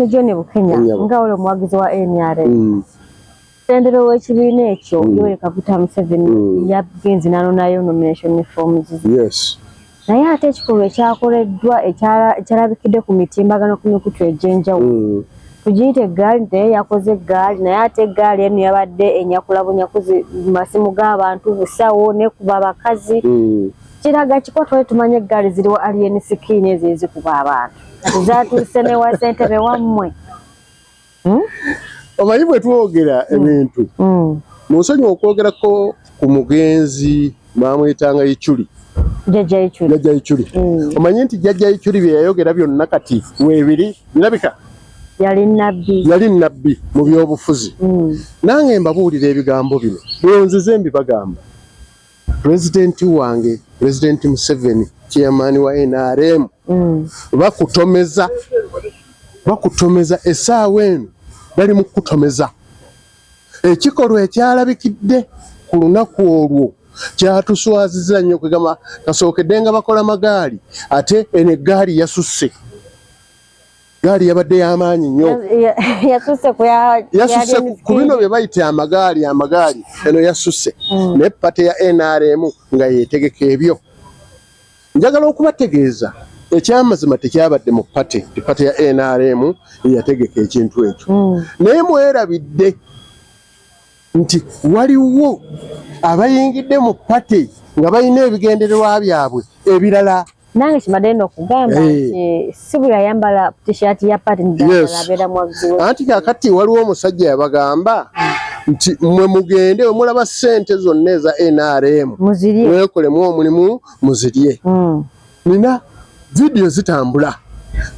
John Bukenya nga ole muwagizi wa NRM Sendero w'ekibiina ekyo Yoweri Kaguta Museveni yagenze nayo nomination forms. Yes. Naye ate ekikolwa ekyakoleddwa ekyalabikidde ku mitimbagano ku mikutu egy'enjawulo tugiyite eggaali naye yakoze eggaali naye ate eggaali eno yabadde enyakulabunyakuzi mu masimu g'abantu busawo ne kuba abakazi kiraga kiko twali tumanye eggaali ziriwo alien sikiini ezo ezikuba abantu kati zaatuuse ne wa ssentebe wammwe. Omanyi bwe twogera ebintu musonyiwa okwogerako ku mugenzi bamuyitanga Ichuli. Jjajja Ichuli. Omanyi nti Jjajja Ichuli bye yayogera byonna kati weebiri birabika yali nabbi mu by'obufuzi. Nange mbabuulira ebigambo bino bwonzize mbibagamba. President wange President Museveni chairman wa NRM bakutomeza essaawa eno bali mu kutomeza ekikolwa ekyalabikidde ku lunaku olwo kyatuswaziza nnyo kwegamba kasookedde nga bakola magaali ate eno eggaali yasusse. Gaali yabadde y'amaanyi nnyo yasusse ku bino bye bayita amagaali eno yasusse ne pate ya NRM nga yeetegeka ebyo. Njagala okubategeeza ekyamazima tekyabadde mu pate ya NRM yategeka ekintu ekyo naye mwerabidde nti waliwo abayingidde mu pate nga balina ebigendererwa byabwe ebirala. Nange kimadde n'okugamba nti si buli ayambala t-shirt ya pate abeera muwagizi we. Anti kakati waliwo omusajja yabagamba nti mwe mugende we mulaba ssente zonna eza NRM mwekolemu omulimu muzirye. Nina vidiyo zitambula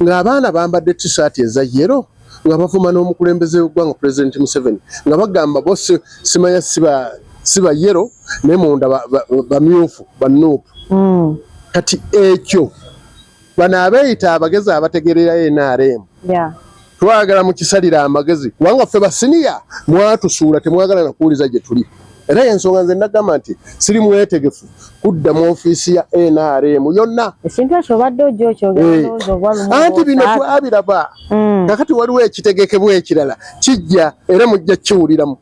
ng'abaana bambadde t-shirt eza yero nga bavuma n'omukulembeze w'eggwanga President Museveni nga bagamba bo simanya siba yero naye munda bamyufu banuupu. Kati ekyo bano abeeyita abagezi abategerera NRM twagala mukisalira amagezi kubanga ffe basiniya mwatusuula temwagala nakuwuliza gye tuli. Era ensonga nze nagamba nti siri mwetegefu kudda mu ofiisi ya NRM yonna. Ekintu ekyo obadde ojja okyogera anti bino twabiraba kakati waliwo ekitegekebwa ekirala kijja era mujja kiwuliramu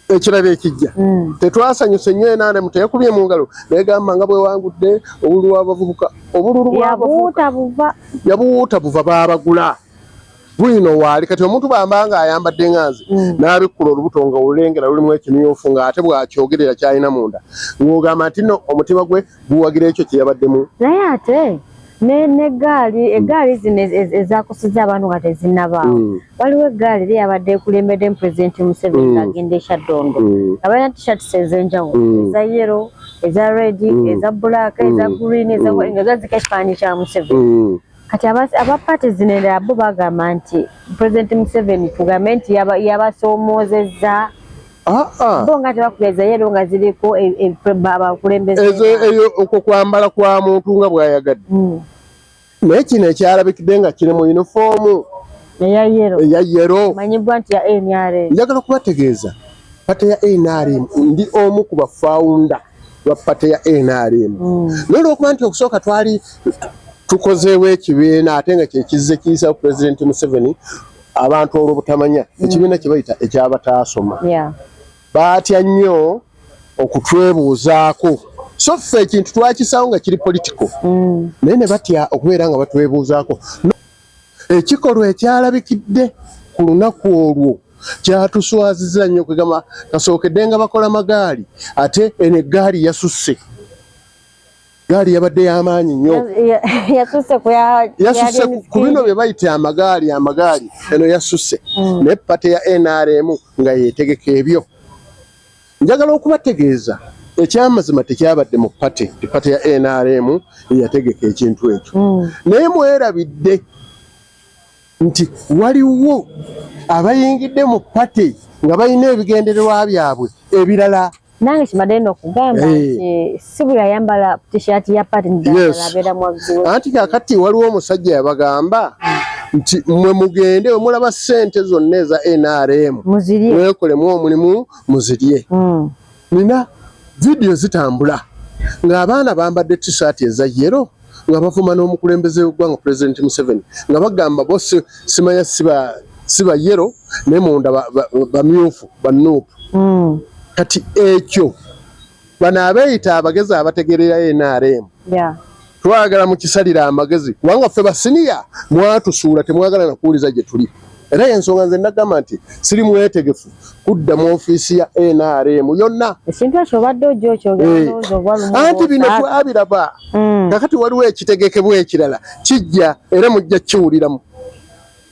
ekirala ekijja. Tetwasanyuse nnyo NRM teyakubye mu ngalo negamba nga bwe wangudde obululu bw'abavubuka yabuuta buva baabagula bwino waali kati omuntu bw'ambanga ayambadde nganzi n'abikkula olubuto nga olulengera lulimu ekimyufu ng'ate bw'akyogerera kyalina munda ng'ogamba nti no omutima gwe guwagira ekyo kye yabaddemu. Naye ate eggaali zino ezaakusiza abantu nga tezinnabaawo waliwo eggaali eri yabadde ekulembedde President Museveni ng'agenda e Kyaddondo nga balina t-shirts ez'enjawulo eza yero eza red eza black eza green nga zazika ekifaananyi kya Museveni. Kati abapate zinendera bo bagamba nti President Museveni tugambe nti yabasoomozezza bo nga tebakugeza yero nga ziriko abakulembeze eyo okwo kwambala kwa muntu nga bw'ayagadde. Naye kino ekyalabikidde nga kiri mu yunifoomu eya yero manyibwa nti ya NRM. Njagala okubategeeza pate ya NRM ndi omu ku bafawunda ba pate ya NRM. Naye olwokuba nti okusooka twali tukozeewo ekibiina ate nga kyekizze kiyisa President Museveni abantu olw'obutamanya ekibiina kye bayita eky'Abatasoma baatya nnyo okutwebuuzaako so ffe ekintu twakisawo nga kiri politiko naye ne batya okubeera nga batwebuuzaako. Ekikolwa ekyalabikidde ku lunaku olwo kyatuswaziza nnyo kwegamba kasookedde nga bakola magaali ate eno eggaali yasusse. Gaali yabadde y'amaanyi nnyo yasusse ku bino bye bayita amagaali eno yasusse ne pate ya NRM nga yeetegeka ebyo. Njagala okubategeeza ekyamazima tekyabadde mu pate ya NRM yategeka ekintu ekyo naye mwerabidde nti waliwo abayingidde mu pate nga balina ebigendererwa byabwe ebirala. Nange kimadde n'okugamba nti si buli ayambala t-shirt ya pate abeera muwagizi we. Anti kakati waliwo omusajja yabagamba nti mwe mugende we mulaba ssente zonna eza NRM mwekolemu omulimu muzirye. Nina vidiyo zitambula ng'abaana bambadde t-shirt eza yero nga bavuma n'omukulembeze w'eggwanga President Museveni nga bagamba bose simanya siba yero ne munda bamyufu banuupu kati ekyo bano abeeyita abagezi abategerera NRM twagala mu kisalira amagezi kubanga ffe basiniya mwatusuula temwagala nakuwuliza gye tuli era ensonga nze nagamba nti siri mwetegefu kudda mu ofiisi ya NRM yonna ekintu ekyo obadde ojja okyogera anti bino twabiraba kakati waliwo ekitegekebwa ekirala kijja era mujja kiwuliramu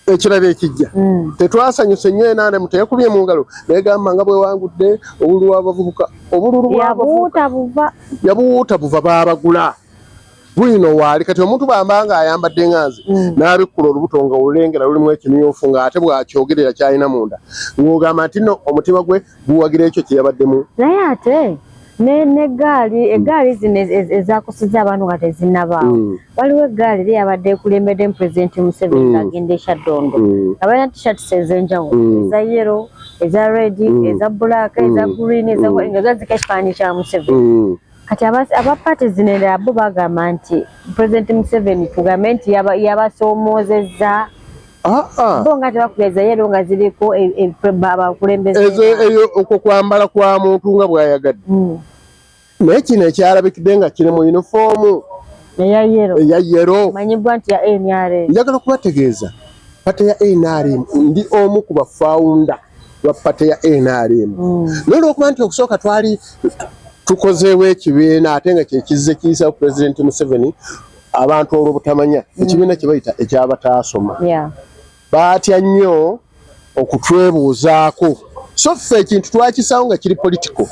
ekirala ekijja tetwasanyuse nnyo NRM teyakubye mu ngalo negamba nga bwe wangudde obululu bw'abavubuka obululu yabuuta buva baabagula bwino waali kati omuntu bambanga ayambadde nganzi n'abikkula olubuto nga olulengera lulimu ekimyufu ng'ate bw'akyogerera kyalina munda ng'ogamba nti no omutima gwe guwagira ekyo kye yabaddemu naye ate eggaali zino ezakosezza abantu nga tezinnabaawo waliwo eggaali lyabadde ekulembedde Pulezidenti Museveni agenda ekyaddondo nga balina t-shirts ez'enjawulo eza yero eza redi eza bbulaaka eza gurini nga zazika ekifaananyi kya Museveni kati aba paati zinendera bo bagamba nti Pulezidenti Museveni tugambe nti yabasoomozezza bo nga tebakugeza yero nga ziriko abakulembeze eyo okwo kwambala kwa muntu nga bw'ayagadde naye kino ekyalabikidde nga kiri mu yunifoomu eya yero manyibwa nti ya NRM njagala kubategeeza pate ya NRM ndi omu ku bafawunda ba pate ya NRM naye olwokuba nti okusooka twali tukozeewo ekibiina ate nga kyekizze kiyisa President Museveni abantu olw'obutamanya ekibiina kye bayita eky'Abatasoma baatya nnyo okutwebuuzaako so ffe ekintu twakisawo nga kiri politiko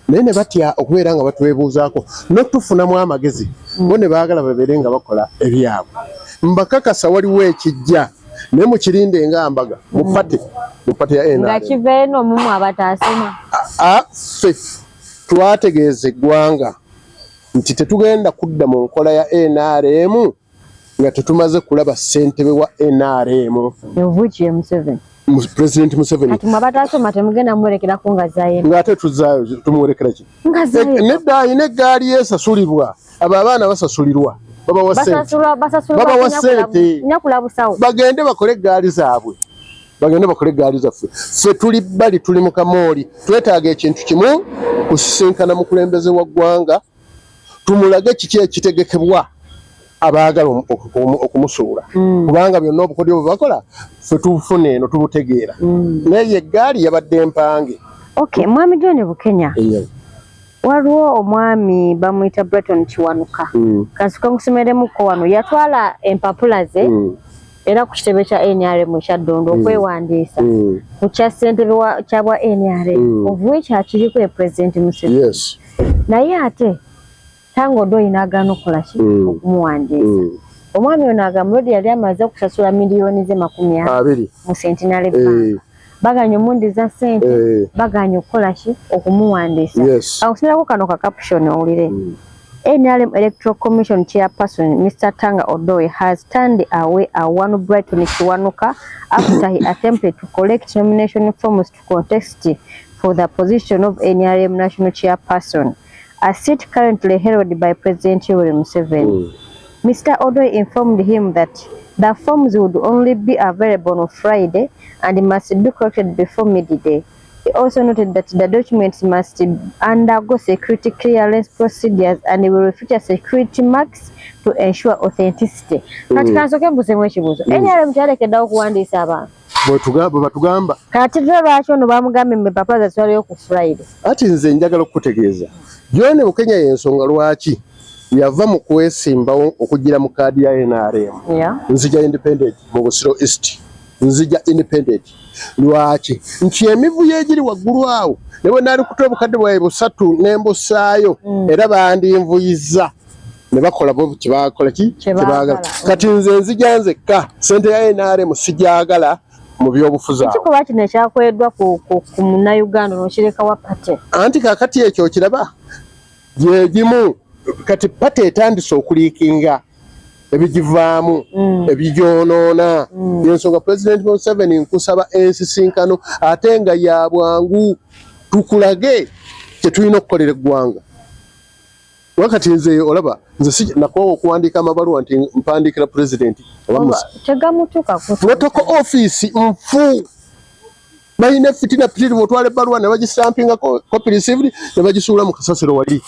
naye ne batya okubeera nga batwebuuzaako n'otufunamu amagezi bo ne baagala babeere nga bakola ebyabwe mbakakasa waliwo ekijja naye mukirinde ng'ambaga mupate ya NRM nga kiveeno mumu Abatasoma ffe twategeeza eggwanga nti tetugenda kudda mu nkola ya NRM nga tetumaze kulaba ssentebe wa NRM President Museveni kati Abatasoma temugenda mwerekerako nga zaayeno ng'ate tuzaayo tumuwerekera ki nedda ayina eggaali yesasulirwa abo abaana basasulirwa babawa ssente bagende bakole eggaali zaabwe bagende bakole eggaali zaffe ffe tuli bali tuli mu kamooli twetaaga ekintu kimu kusisinkana mukulembeze wa ggwanga tumulage kiki ekitegekebwa abaagala okumusuula kubanga byonna obukodyo bwe bakola ffe tubufuna eno tubutegeera naye eggaali yabadde mpange mwami John Bukenya waliwo omwami bamuyita Breton Kiwanuka kasiko nkusomeremuko wano yatwala empapula ze era ku kitebe kya NRM ekyaddondo okwewandiisa ku kya ssentebe kyabwa NRM ovuwe kyakiriko President Museveni naye ate tango ndo inagano kola ki okumuwandiisa omwami ono agamba Lodi yali amaze okusasula miliyoni ze 20 mu Centenary Bank baganya omundi za ssente baganya okukola ki okumuwandiisa akusinako kano ka caption owulire NRM Electoral Commission Chairperson Mr. Tanga Odoye has turned away one Brighton Kiwanuka after he attempted to collect nomination forms to contest for the position of NRM National Chairperson, a seat currently held by President Museveni. Mr. Odoye informed him that the forms would only be available on Friday and must be collected before midday. He also noted that the documents must undergo security clearance procedures and will feature security marks to ensure authenticity. Kati kansoke mbusemu ekibuuzo. NRM kyalekeddawo okuwandiisa abantu. Bwe batugamba. Kati lwaki ono bamugambye empapula zatwaleyo ku Friday. Ati nze njagala okukutegeeza. John Bukenya y'ensonga lwaki yava mu kwesimbawo okugira mu kaadi ya NRM. Nzija independent mu Busiro East. Nzija independent. Lwaki nti emivu yegiri waggulu awo ne bwe naali kutoba obukadde bwawe busatu n'embusaayo era bandinvuyiza ne bakola bo kibakola kibaagala kati nze nzija nzekka ssente ya NRM sijaagala mu byobufuzi awo kikuba kino ekyakweddwa ku munnayuganda n'okireka wa pate anti kaakati ekyo okiraba gyegimu kati pate etandise okuliikinga ebigivaamu ebigyonoona yensonga President Museveni nkusaba ensisinkano ate nga ya bwangu tukulage kye tulina okukolera eggwanga wakati nze olaba nze si nakwo okuwandiika amabaluwa nti mpandikira president tegamutuka protocol office nfu balina fitina pitiri bwotwala ebbaluwa ne bagistampinga copy received ne bagisuula mu kasasiro wali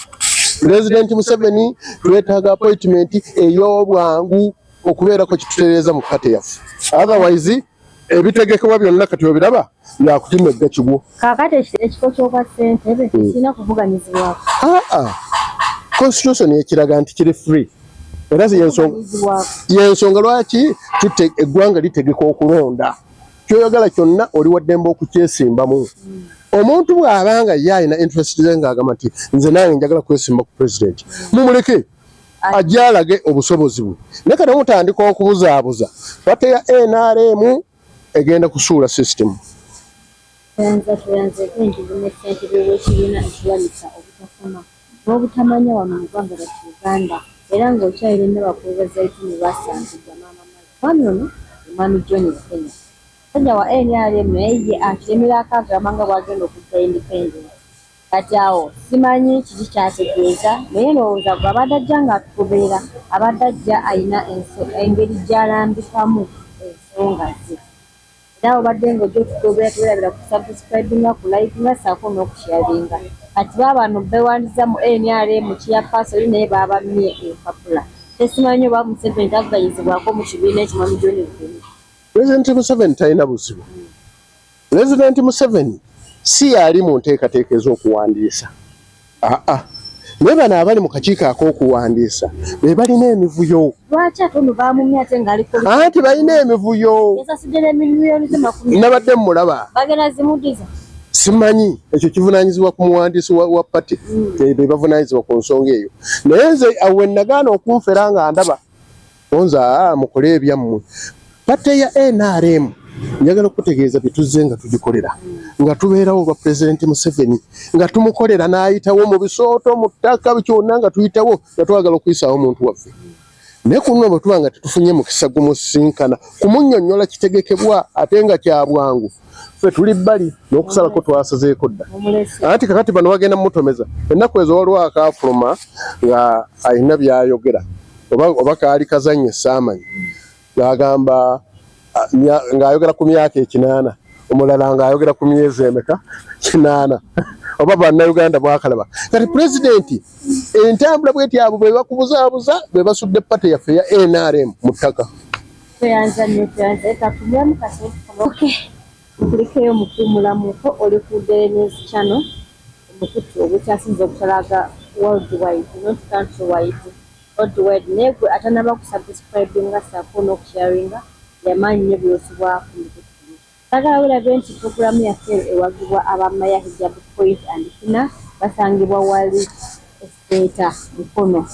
President Museveni twetaaga appointment ey'obwangu okubeerako kitutereeza mu kate yaffe otherwise ebitegekebwa byonna kati obiraba byakutimegga kigwo kaakati ekifo ky'obwa ssentebe tekirina kuvuganyizibwako constitution ekiraga nti kiri free era yensonga lwaki eggwanga litegeka okulonda kyoyagala kyonna oli waddembe okukyesimbamu omuntu bw'abanga ye alina interest ze ng'agamba nti nze nange njagala kwesimba ku president mumuleke ajje alage obusobozi bwe naye kati mutandika okubuzaabuza pate ya NRM egenda kusuula system n'obutamanya wano mu ggwanga lyaffe Uganda era ng'okyayira ne bakulu ba Zaituni baasangibwa maama mwami ono omwami John Kenya sajja wa NRM naye ye akiremera akagamba nga bw'agenda okudda independent kati awo simanyi kiki kyategeeza naye ndowooza gwe abadde ajja ng'atugoberera abadde ajja alina engeri gy'alambikamu ensonga ze era obadde ng'ojja otugoberera tuberabira ku subscribinga ku likinga ssaako n'okusharinga kati baabano beewandiza mu NRM kiyapaasoli naye baabamye empapula tesimanyi oba Museveni tavuganyizibwako mu kibiina ekimwami John Kenya. President Museveni talina buzibu. President Museveni si yali mu nteekateeka ez'okuwandiisa. Naye bano abali mu kakiiko ak'okuwandiisa be balina emivuyo. Lwaki ate ono baamumya ate ng'aliko anti balina emivuyo. Yasasidde n'emiliyoni ze 10. Nabadde mmulaba. Bagenda zimudiza. Simanyi ekyo kivunaanyizibwa ku muwandiisi wa pati be bavunaanyizibwa ku nsonga eyo. Naye nze awe nagaana okunfera nga ndaba onza mukole ebyammwe. Pate ya NRM njagala okutegeeza bituzze nga tugikolera nga tubeerawo olwa President Museveni nga tumukolera n'ayitawo mu bisooto mu ttaka kyonna nga tuyitawo nga twagala okuyisaawo omuntu waffe naye kuno bwe tuba nga tetufunye mukisa gumusinkana kumunnyonnyola kitegekebwa ate nga kya bwangu ffe tuli bbali n'okusalako twasazeeko dda anti kakati bano bagenda mumutomeza ennaku ezo waliwo akaafuluma nga alina by'ayogera oba kaali kazannyo saamanyi ng'agamba ng'ayogera ku myaka 8 omulala ng'ayogera ku myezi emeka 8 oba bannayuganda bwakalaba kati pulezidenti entambula bweti abo be bakubuzaabuza be basudde pate yaffe ya NRM mu ttaka nkulikeyo mukumulamuko oli ku Daily News Channel omukutu ogukyasinza okutalaga worldwide not countrywide worldwide negwe atanaba kusubscribinga saako n'okusharinga yamaanyi nnyo byosibwa ku mukutu sagala werabe nti puroguramu yaffe ewagibwa abamaya hijab point and kina basangibwa wali esiteeta mukono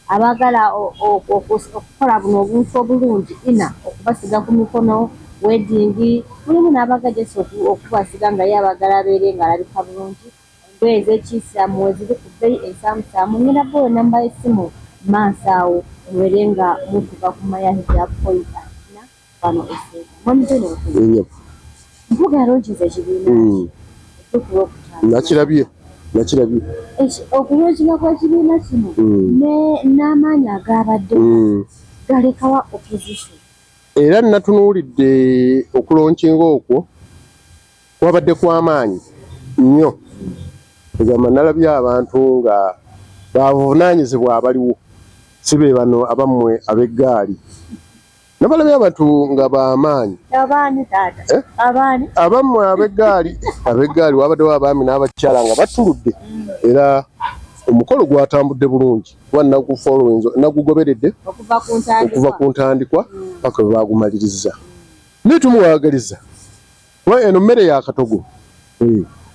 abagala okukola buno obuntu obulungi ina okubasiga ku mikono wedding mulimu n'abagajesi okubasiga nga ye abagala abeere ng'alabika bulungi engoye ez'ekiyisiraamu weziri ku bbeeyi ensaamusaamu ngenda boyo namba y'essimu maaso awo mubeere nga mutuka ku maya hijab point na wano esseeta mwamitono mpuga yalonkiza ekibiina nakirabye okulonkinga kw'ekibiina kino n'amaanyi agabadde galekawa opposition era natunuulidde okulonkinga okwo kwabadde kw'amaanyi nnyo egamba nalabye abantu nga babuvunaanyizibwa abaliwo si be bano abammwe ab'eggaali nabalabye abantu nga b'amaanyi abammwe ab'eggaali wabaddewo abaami n'abakyala nga batuludde era omukolo gwatambudde bulungi nagugoberedde okuva ku ntandikwa paka bwe bagumaliriza naye tumuwagaliza kuba eno mmere yakatogo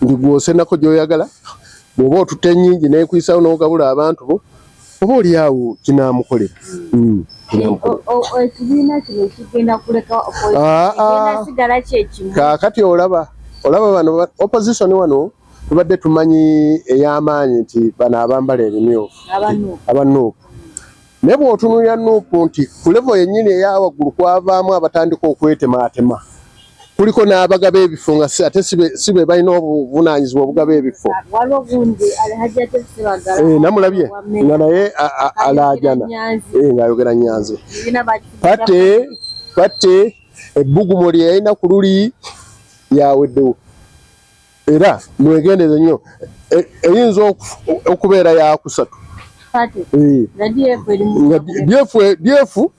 ndi gwosenako gy'oyagala bw'oba otutta ennyingi neekwisawo n'ogabula abantu bo oba oli awo kinaamukolera ekibiina kino kigenda kuleka sigala kyekimu kaakati olaba bano opposition wano tubadde tumanyi ey'amaanyi nti bano abambala ebimyufu abanuupu naye bw'otunuulira nuupu nti ku levo yennyini eyawaggulu kwavaamu abatandika okwetemaatema kuliko n'abagaba ebifo nga ate sibe balina obuvunaanyizibwa obugaba ebifo. Namulabye nga naye alaajana ng'ayogera Nyanzi. Pate ebbugumu lye yalina ku luli yaweddewo. Era mwegendeze nnyo eyinza okubeera yakusatu. Diefu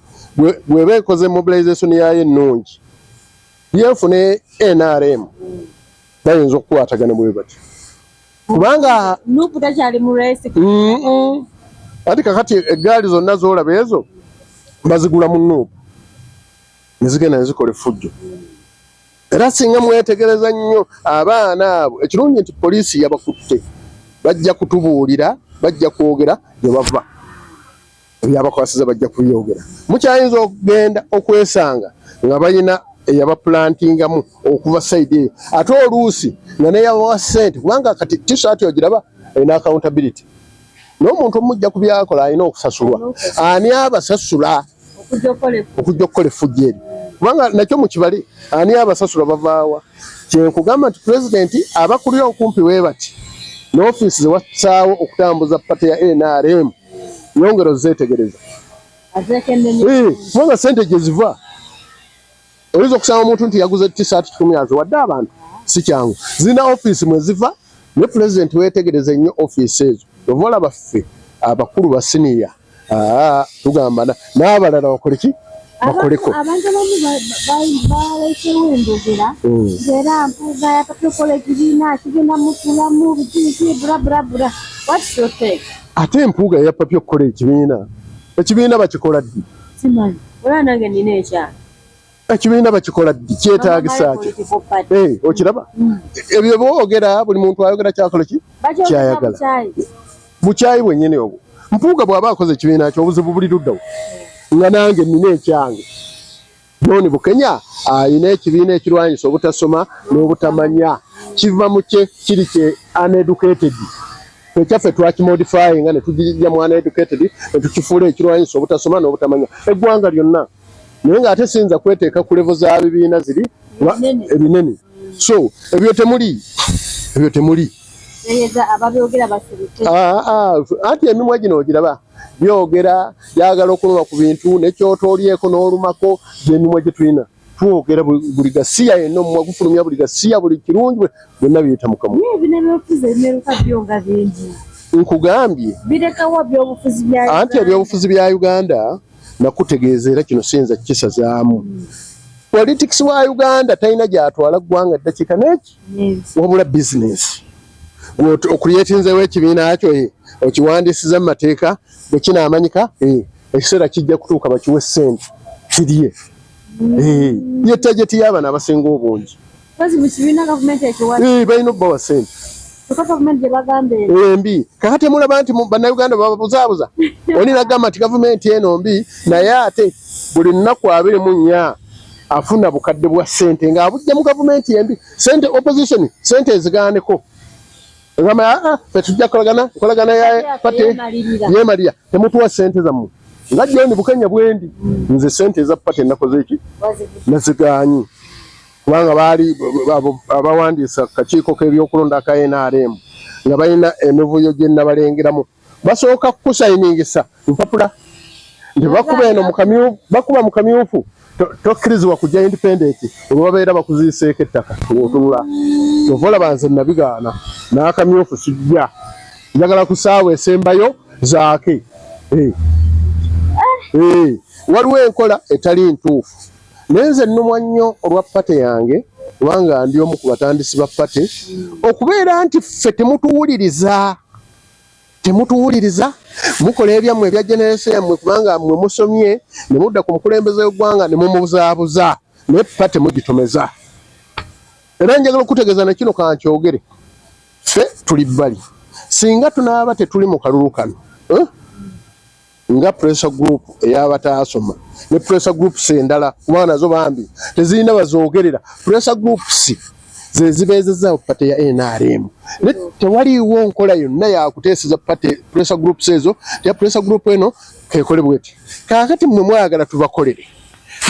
bw'eba ekoze mobilization yayo ennungi, Diefu ne NRM bayinza okukwatagana bwe bati. Kubanga Nuupu takyali mu race. Ati kakati eggaali zonna z'olaba ezo bazigula mu Nuupu ne zigenda ne zikola effujjo. Era singa mwetegereza nnyo abaana abo, ekirungi nti poliisi yabakutte, bajja kutubuulira, bajja kwogera gye bava. Ebyabakwasiza bajja kubyogera. Mukyayinza okugenda okwesanga nga balina eyabaplantingamu okuva sayidi eyo, ate oluusi nga neyabawa ssente, kubanga kati t-shirt ogiraba erina accountability. N'omuntu omujja ku byakola alina okusasulwa. Ani abasasula okujja okukola effujjo eri? Kubanga nakyo mu kibali ani abasasula bavaawa? Kyenkugamba nti pulezidenti abakulira okumpi bwe bati n'ofiisi ze wassaawo okutambuza pate ya NRM yongero zeetegereza. Kubanga ssente gye ziva oyinza okusanga omuntu nti yaguze t-shirt 10 aziwadde abantu, si kyangu. Zirina ofiisi mwe ziva, ne pulezidenti weetegereze nnyo ofiisi ezo. Ovola baffe abakulu ba siniya tugamba n'abalala bakole ki? Bakoleko. Abantu abamu baleesewo endogera era mpuuga yapatokola ekibiina kigenda mukulamu biki bula. What's your take? Ate empuuga yapapye okukola ekibiina bakikola ddi? Simanyi. Olaba nange nina ekyalo. Ekibiina bakikola ddi? Kyetaagisa ki? Okiraba? Ebyo boogera buli muntu ayogera kyakola ki? Kyayagala. Bukyayi bwennyini obwo. Mpuuga bw'aba akoze ekibiina ky'obuzibu buli luddawo. Nga nange nina ekyange. John Bukenya ayina ekibiina ekirwanyisa obutasoma n'obutamanya. Kiva mu kye kiri kye uneducated. Ekyaffe twakimodifying nga ne tugijja mu uneducated ne tukifuula ekirwanyisa obutasoma n'obutamanya. Eggwanga lyonna. Naye ng'ate siyinza kweteeka ku levo za bibiina ziri ebinene. So ebyo temuli. Ababyogera basirike. Anti emimwa gino ogiraba byogera byagala okuluma ku bintu nekyotoolyeko n'olumako gy'emimwa gye tulina. Twogera buli gasiya yenna omumwa gufulumya buli gasiya buli kirungi byonna biyita mu kamwa. Nkugambye anti ebyobufuzi bya Uganda nakutegeeza era kino siyinza kukisazaamu. Politics wa Uganda talina gy'atwala ggwanga ddakiika n'eki wabula bizinesi. Okuyetinzeewo ekibiina kyo okiwandiisiza mu mateeka bwe kinaamanyika ekiseera kijja kutuuka bakiwe ssente kirye. Ye tageti y'abaana abasinga obungi. Balina obbawa ssente. Embi kakati mulaba nti bannayuganda bababuzaabuza. Oni nagamba nti gavumenti eno mbi naye ate buli nnaku 24 afuna bukadde bwa ssente ng'abujja mu gavumenti embi. Ssente opposition ssente ezigaaneko. Ngama tujja kolagana ya pate yemalira temutuwa ssente zammwe nga John Bukenya bwendi nze ssente za pate nakoze eki nazigaanyi kubanga baali abawandiisa kakiiko k'ebyokulonda ka NRM nga balina emivuyo gye nabalengeramu basooka kukusayiningisa mpapula nti bakuba eno bakuba mu kamyufu tokkirizibwa kujja independent olwabeera bakuziiseeko ettaka otulula tovola banze nabigaana n'akamyufu sijja njagala ku ssaawa esembayo zaake. Waliwo enkola etali ntuufu nenze nnumwa nnyo olwa pate yange kubanga ndi omu ku batandisi ba pate okubeera nti ffe temutuwuliriza mukola ebyammwe ebya generation yammwe kubanga mmwe musomye ne mudda ku mukulembeze w'eggwanga ne mumubuzaabuza naye pate mugitomeza. Era njagala okutegeeza na kino kankyogere ffe tuli bbali singa tunaaba tetuli mu kalulu kano nga pressure group ey'Abatasoma ne pressure groups endala kubanga nazo bambi tezirina bazoogerera. Pressure groups ze zibeezezza pate ya NRM ne tewaliiwo nkola yonna yakuteeseza pate pressure groups ezo ya pressure group eno kekole bweti kaakati mmwe mwagala tubakolere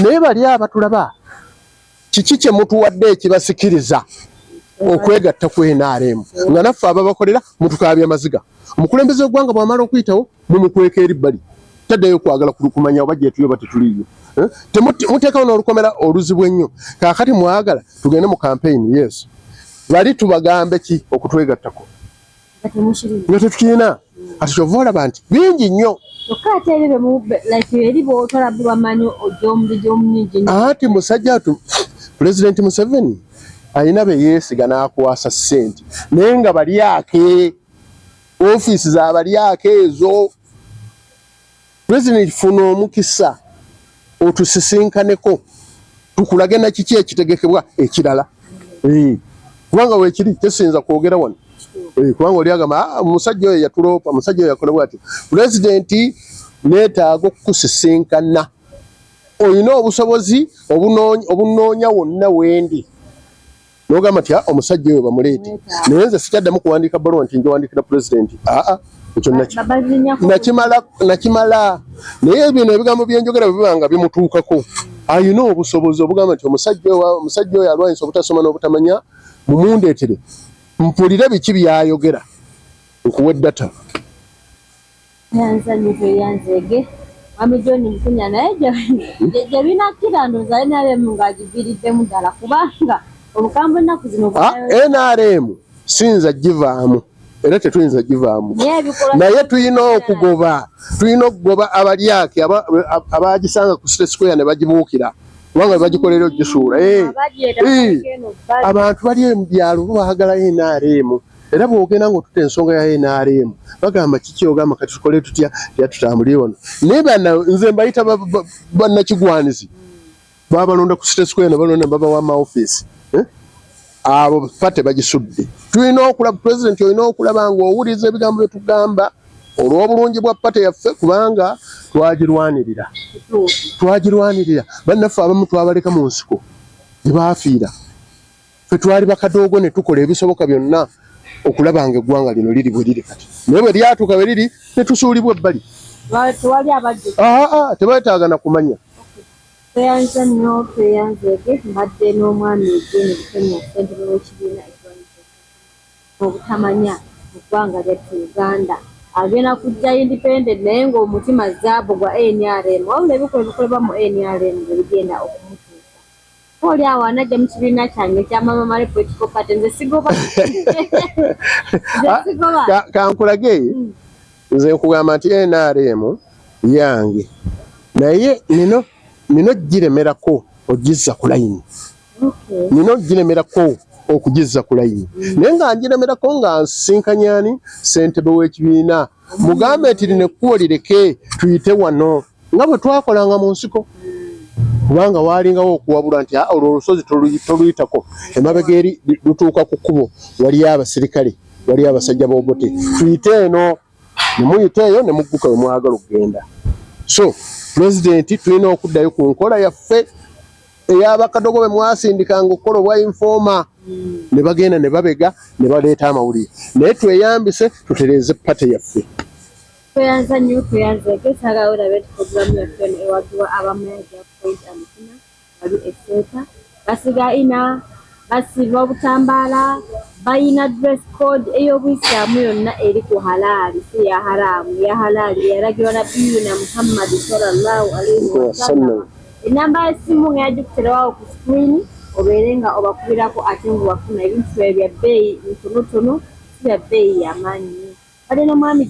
naye bali abatulaba kiki kye mutuwadde ekibasikiriza okwegatta ku NRM nga naffe ababakolera mutukaabya maziga omukulembeze gw'eggwanga bw'amala okuyitawo mumukweka eribbali taddayo kwagala kumanya oba gye tuyo ba tetuliyo muteekawo n'olukomera oluzibu ennyo kaakati mwagala tugende mu campaign yes bali tubagambe ki okutwegattako nga tetukirina kati kyova olaba nti bingi nnyo ati musajja atu President Museveni alina be yeesiga n'akwasa ssente naye nga balyake ofiisi za balyake ezo President funa omukisa otusisinkaneko tukulage na kiki ekitegekebwa ekirala kubanga weekiri tesinza kwogera wano kubanga oli agamba omusajja oyo yatulopa omusajja oyo yakolebwa ati President neetaaga okukusisinkana olina obusobozi obunoonya wonna wendi n'ogamba nti omusajja oyo bamuleete naye nze sikyaddamu kuwandiika bbaluwa nti njiwandiikira President ekyo nakimala naye bino ebigambo byenjogera bibanga bimutuukako ayina obusobozi obugamba nti omusajja oyo alwanyisa obutasoma n'obutamanya mumundeetere mpulire biki byayogera nkuwa eddata yanzege John Mpunya naye gye binakira ndowooza NRM ng'agiviiriddemu ddala kubanga obukambwe ennaku zino NRM sinza givaamu era tetuyinza givaamu naye tulina okugoba abalyake abagisanga ku State Square ne bagibuukira kubanga bagikolera ogisuula abantu bali mu byalo baagala NRM era bwogenda ng'otuta ensonga ya NRM bagamba kiki ogamba kati tukole tutya tutambulire wano naye nze mbayita bannakigwanizi babalonda ku State Square ne balonda baba w'ama office abo fate bagisudde tulina okulaba President olina okulaba ng'owuliriza ebigambo bye tugamba olw'obulungi bwa pate yaffe kubanga twagirwanirira bannaffe abamu twabaleka mu nsiko gye baafiira ffe twali bakadoogo ne tukola ebisoboka byonna okulaba nga eggwanga lino liri bwe liri kati naye bwe lyatuuka bwe liri ne tusuulibwa ebbali tebeetaaga na kumanya tweyanza nnyo tweyanzege mbadde n'omwami Jane Butonya ssentebe w'ekibiina ekirwanyisa obutamanya mu ggwanga lyattu Uganda agenda kujja independent naye ng'omutima zaabo gwa NRM wabula ebikolebwa mu NRM bwe bigenda okumutuusa oli awo anajja mu kibiina kyange ekyamama male political party nze sigoba kankulage nze nkugamba nti NRM yange naye nino giremerako ogizza ku layini nino giremerako okugizza ku layini naye nga ngiremerako nga nsinkanyani ssentebe w'ekibiina mugambe nti lino ekkubo lireke tuyite wano nga bwe twakolanga mu nsiko kubanga waalingawo okuwabula nti olwo olusozi toluyitako emabega eri lutuuka ku kkubo waliyo abasirikale waliyo abasajja b'obote tuyite eno ne muyite eyo ne mugguka we mwagala okugenda so President tulina okuddayo ku nkola yaffe ey'abakadogo bwe mwasindikanga okukola obwa informa ne bagenda ne babega ne baleeta amawulire naye tweyambise tutereeze pate yaffe tweyanza nnyo tweyanzege saagala olabe puroguramu yaffe ewagiwa abamayagi point amusina wali esseeta basiga ina basiba obutambaala bayina dress code ey'obuyisaamu yonna eri ku halaali si ya haraamu ya halaali eyalagirwa nabiyuna Muhammadi sallallahu alaihi wasallam enamba y'essimu ng'eyagikuteerawo ku screen obeere nga obakubirako ate ng'obafuna ebintu bya bbeeyi ntonotono si bya bbeeyi y'amaanyi badde n'omwami